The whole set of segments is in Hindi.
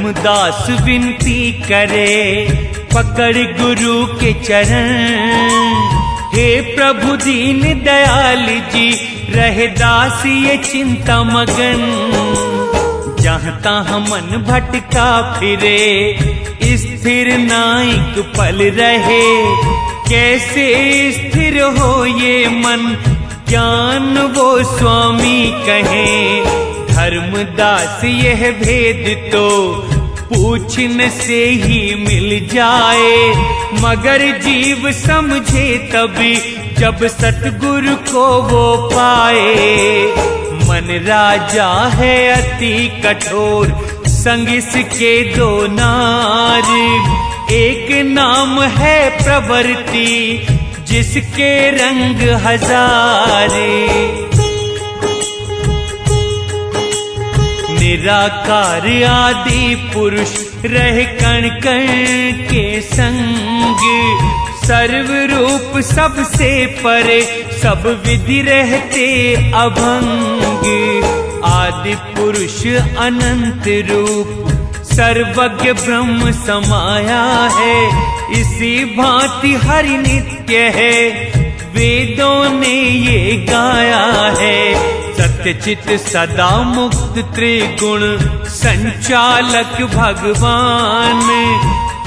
धर्मदास विनती करे पकड़ गुरु के चरण। हे प्रभु दीन दयाल जी रहे दास ये चिंता मगन। जहाँ तहाँ मन भटका फिरे स्थिर नाइक पल रहे। कैसे स्थिर हो ये मन ज्ञान वो स्वामी कहे। धर्मदास यह भेद तो पूछने से ही मिल जाए। मगर जीव समझे तभी जब सतगुरु को वो पाए। मन राजा है अति कठोर संग इसके दो नार। एक नाम है प्रवृत्ति जिसके रंग हजारे। निराकार आदि पुरुष रह कण कण के संग। सर्व रूप सबसे परे सब विधि रहते अभंग। आदि पुरुष अनंत रूप सर्वज्ञ ब्रह्म समाया है। इसी भांति हरि नित्य है वेदों ने ये गाया है। सत्यचित सदा मुक्त त्रिगुण संचालक भगवान।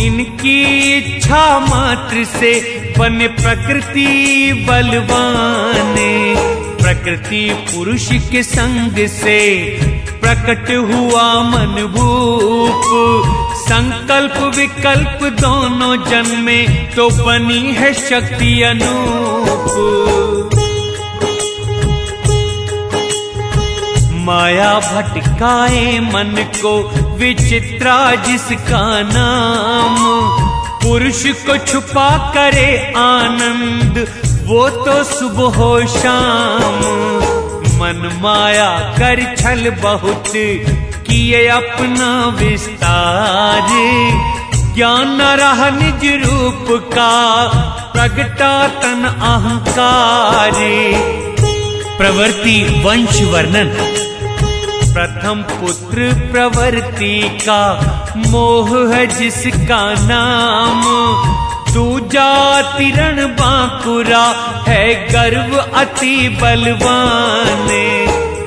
इनकी इच्छा मात्र से बने प्रकृति बलवान। प्रकृति पुरुष के संग से प्रकट हुआ मन भूप। संकल्प विकल्प दोनों जन्मे तो बनी है शक्ति अनूप। माया भटकाए मन को विचित्रा जिसका नाम। पुरुष को छुपा करे आनंद वो तो सुबह हो शाम। मन माया कर छल बहुत किए अपना विस्तार। ज्ञान न रहा निज रूप का प्रगटा तन अहंकार। प्रवृत्ति वंश वर्णन। प्रथम पुत्र प्रवृत्ति का मोह है जिसका नाम। दूजा तिरण बांकुरा है गर्व अति बलवान।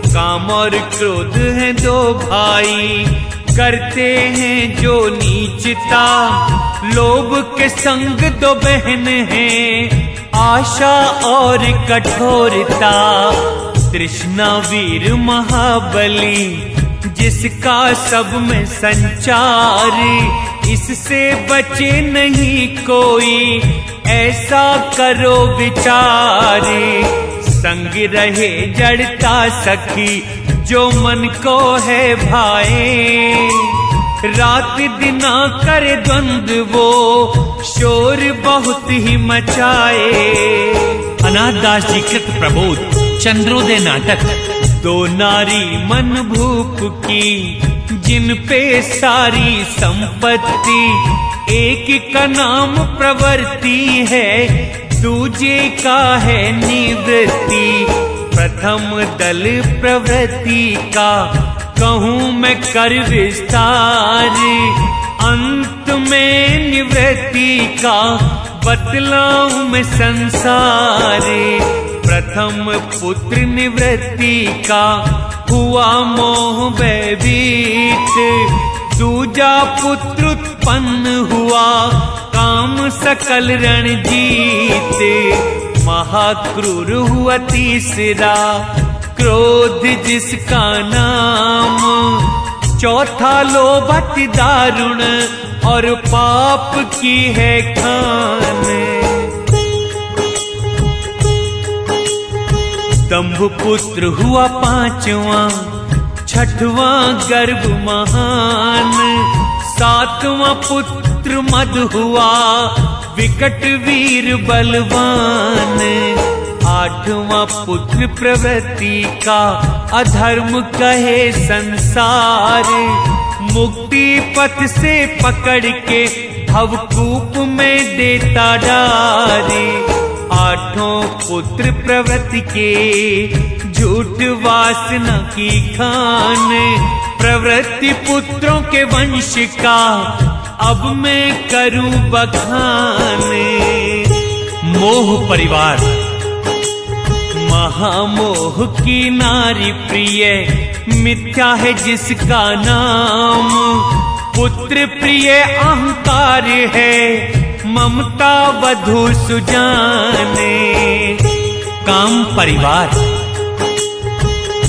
काम और क्रोध हैं दो भाई करते हैं जो नीचता। लोभ के संग दो बहन हैं आशा और कठोरता। तृष्णा वीर महाबली जिसका सब में संचार। इससे बचे नहीं कोई ऐसा करो विचार। संग रहे जड़ता सखी जो मन को है भाए। रात दिना करे द्वंद्व वो शोर बहुत ही मचाए। अनाथदास जी कृत प्रबोध चंद्रोदय नाटक। दो नारी मन भूप की जिन पे सारी संपत्ति। एक का नाम प्रवृत्ति है दूजे का है निवृत्ति। प्रथम दल प्रवृत्ति का कहूँ मैं कर विस्तार। अंत में निवृत्ति का बतलाऊं मैं संसार। प्रथम पुत्र निवृत्ति का हुआ मोह भयभीत। दूजा पुत्र उत्पन्न हुआ काम सकल रणजीत। महाक्रूर हुआ तीसरा क्रोध जिसका नाम। चौथा लोभ अति दारुण और पाप की है खान। दंभ पुत्र हुआ पांचवा छठवां गर्भ महान। सातवां पुत्र मद हुआ विकट वीर बलवान। आठवां पुत्र प्रवृत्ति का अधर्म कहे संसार। मुक्ति पथ से पकड़ के भवकूप में देता डारी। आठों पुत्र प्रवृत्ति के झूठ वासना की खान। प्रवृत्ति पुत्रों के वंश का अब मैं करूं बखान। मोह परिवार। महामोह की नारी प्रिय मिथ्या है जिसका नाम। पुत्र प्रिय अहंकार है ममता वधु सुजाने। काम परिवार।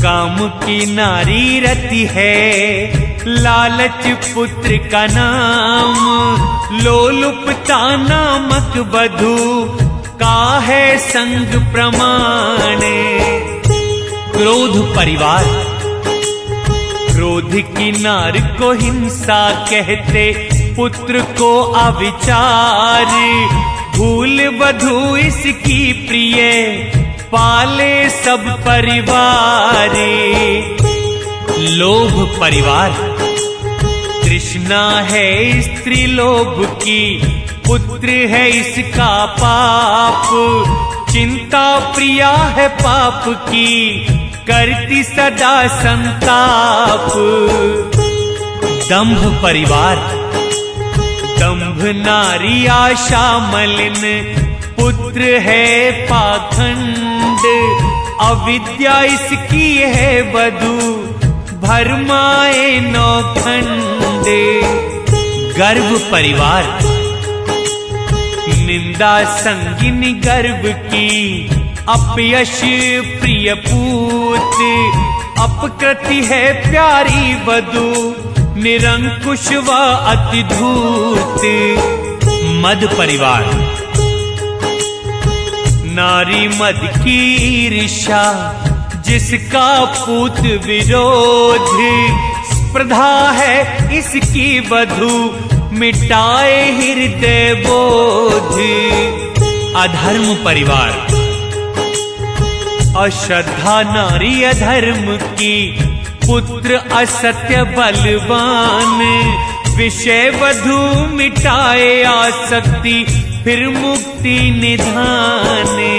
काम की नारी रति है लालच पुत्र का नाम। लोलुपता नामक वधु का है संग प्रमाणे। क्रोध परिवार। क्रोध की नार को हिंसा कहते पुत्र को अविचार। भूल वधु इसकी प्रिय पाले सब परिवार। लोभ परिवार। तृष्णा है स्त्री लोभ की पुत्र है इसका पाप। चिंता प्रिया है पाप की करती सदा संताप। दंभ परिवार। दंभ नारी आशा मलिन पुत्र है पाखंड। अविद्या इसकी है वधु भरमाए नौखंड। गर्भ परिवार। निंदा संगिनी गर्भ की अपयश प्रिय पूत। अपकृति है प्यारी वधु निरंकुश व अति धूत। मद परिवार। नारी मद की ईर्ष्या जिसका पूत विरोध। स्पर्धा है इसकी वधु मिटाए हृदय बोध। अधर्म परिवार। अश्रद्धा नारी अधर्म की पुत्र असत्य बलवान। विषय वधु मिटाए आसक्ति फिर मुक्ति निधाने।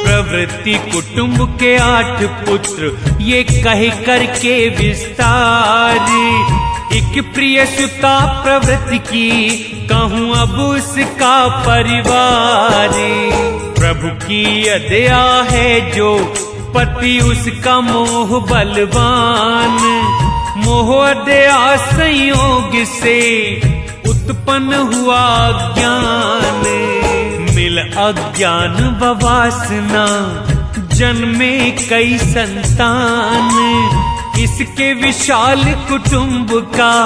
प्रवृत्ति कुटुंब के 8 पुत्र ये कह करके विस्तार। एक प्रिय सुता प्रवृत्ति की कहूँ अब उसका परिवार। प्रभु की अदया है जो पति उसका मोह बलवान। मोह अदया संयोग से उत्पन्न हुआ ज्ञान। मिल अज्ञान व वासना जन्मे कई संतान। इसके विशाल कुटुंब का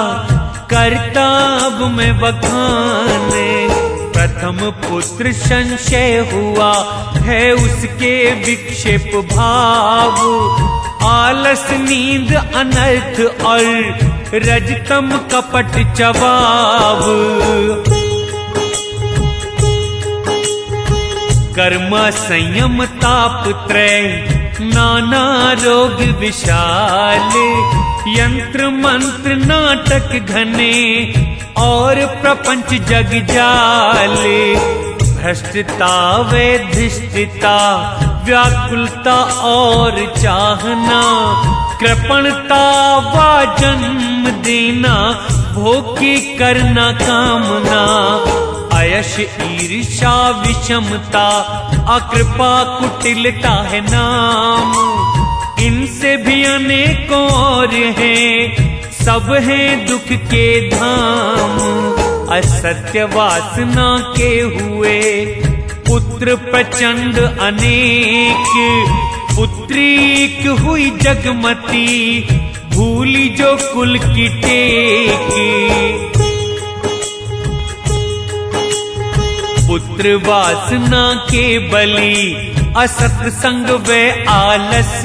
करता अब मैं बखान। प्रथम पुत्र संशय हुआ है उसके विक्षेप भाव। आलस नींद अनर्थ और रजतम कपट चवाव। कर्म संयम ताप त्रय नाना रोग विशाल। यंत्र मंत्र नाटक घने और प्रपंच जग जाले। भ्रष्टता व धृष्टता व्याकुलता और चाहना। कृपणता व जन्म देना भोग की करना कामना। अयश ईर्षा विषमता अकृपा कुटिलता है नाम। इनसे भी अनेकों और हैं सब हैं दुख के धाम। असत्य वासना के हुए पुत्र प्रचंड अनेक। पुत्री एक हुई जगमती भूली जो कुल की टेक। पुत्र वासना के बली असत संग व आलस।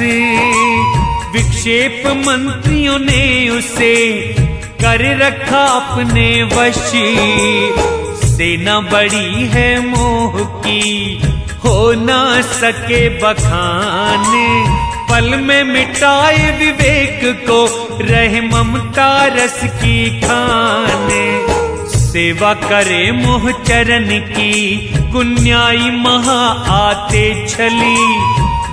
विक्षेप मंत्रियों ने उसे कर रखा अपने वश। सेना बड़ी है मोह की हो ना सके बखान। पल में मिटाए विवेक को रहे ममता रस की खान। सेवा करे मोह चरण की गुन्याई महा आते छली।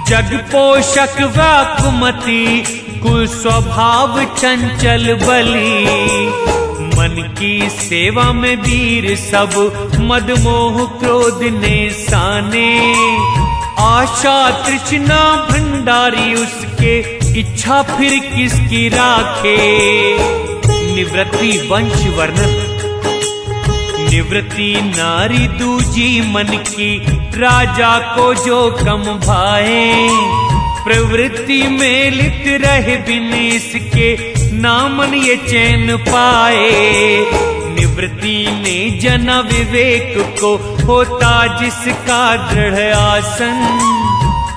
जग पोषक वाकुमती, कुस्वभाव चंचल बली। मन की सेवा में वीर सब, मद मोह क्रोध ने साने। आशा तृष्णा भंडारी उसके, इच्छा फिर किसकी राखे। निवृत्ति वंश वर्णन। निवृत्ति नारी दूजी मन की, राजा को जो कम भाए। प्रवृत्ति में लिप्त रहे बिन इसके, नामन ये चैन पाए। निवृत्ति ने जना विवेक को, होता जिसका दृढ़ आसन।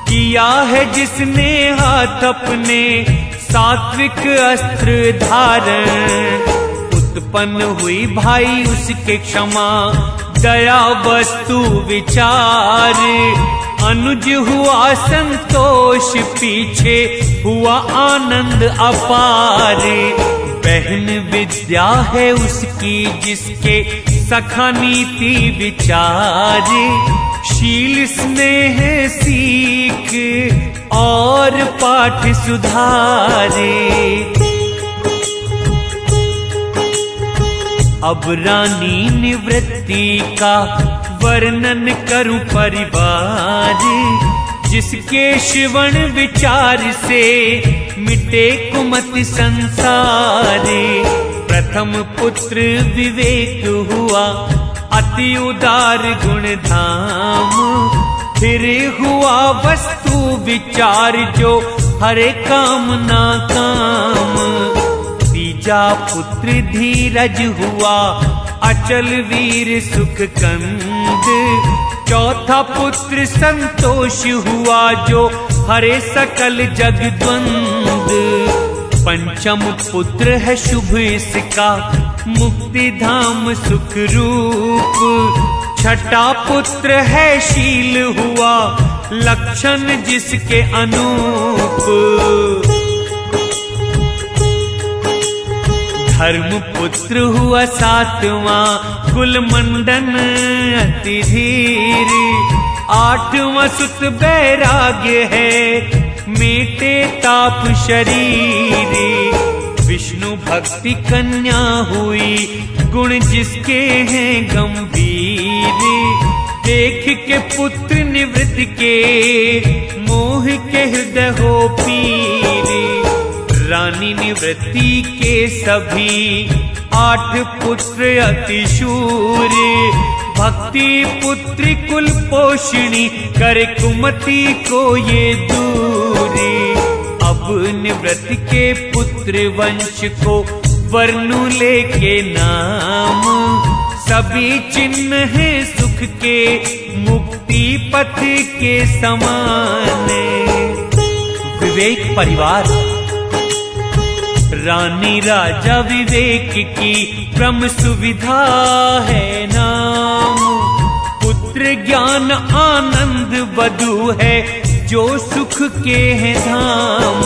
किया है जिसने हाथ अपने, सात्विक अस्त्र धारण। उत्पन्न हुई भाई उसके क्षमा, दया वस्तु विचार। अनुज हुआ संतोष, पीछे हुआ आनंद अपार। बहन विद्या है उसकी, जिसके सखा नीति विचार। शील स्नेह सीख, और पाठ सुधारे। अब रानी निवृत्ति का वर्णन करूं परिवार। जिसके श्रवण विचार से, मिटे कुमति संसार। प्रथम पुत्र विवेक हुआ, अति उदार गुण धाम। फिर हुआ वस्तु विचार, जो हरे काम ना काम। तीजा पुत्र धीरज हुआ, अचल वीर सुख कंद। चौथा पुत्र संतोष हुआ, जो हरे सकल जग द्वंद। पंचम पुत्र है शुभ इसका, मुक्ति धाम सुख रूप। छठा पुत्र है शील हुआ, लक्षण जिसके अनूप। धर्म पुत्र हुआ सातवां, कुल मंडन अति धीर। आठवां सुत वैराग्य है, मेटे ताप शरीर। विष्णु भक्ति कन्या हुई, गुण जिसके हैं गंभीर। देख के पुत्र निवृत्त के, मोह के हृदय हो पीर। रानी निवृत्ति के सभी, 8 पुत्र अति शूर। भक्ति पुत्री कुल पोषणी, करे कुमति को ये दूरी। अब निवृत्ति के पुत्र वंश को, वर्णु लेके नाम। सभी चिन्ह हैं सुख के, मुक्ति पथ के समान। विवेक परिवार। रानी राजा विवेक की, ब्रह्म सुविधा है नाम। पुत्र ज्ञान आनंद वधु है, जो सुख के हैं धाम।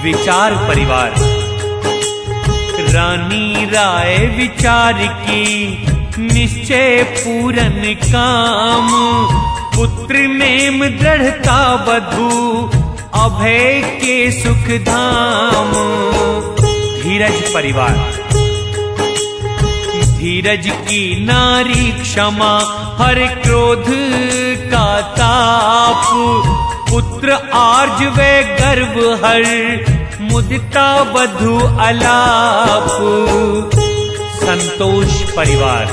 विचार परिवार। रानी राय विचार की, निश्चय पूरन काम। पुत्र नेम दृढ़ता वधु, अभय के सुख धाम। धीरज परिवार। धीरज की नारी क्षमा, हर क्रोध का ताप। पुत्र आर्ज वे गर्व हर, मुदिता वधु अलाप। संतोष परिवार।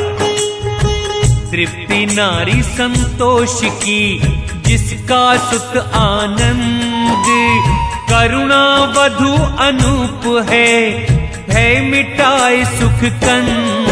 तृप्ति नारी संतोष की, जिसका सुत आनंद। करुणा वधु अनूप है, भय मिटाए सुख कंद।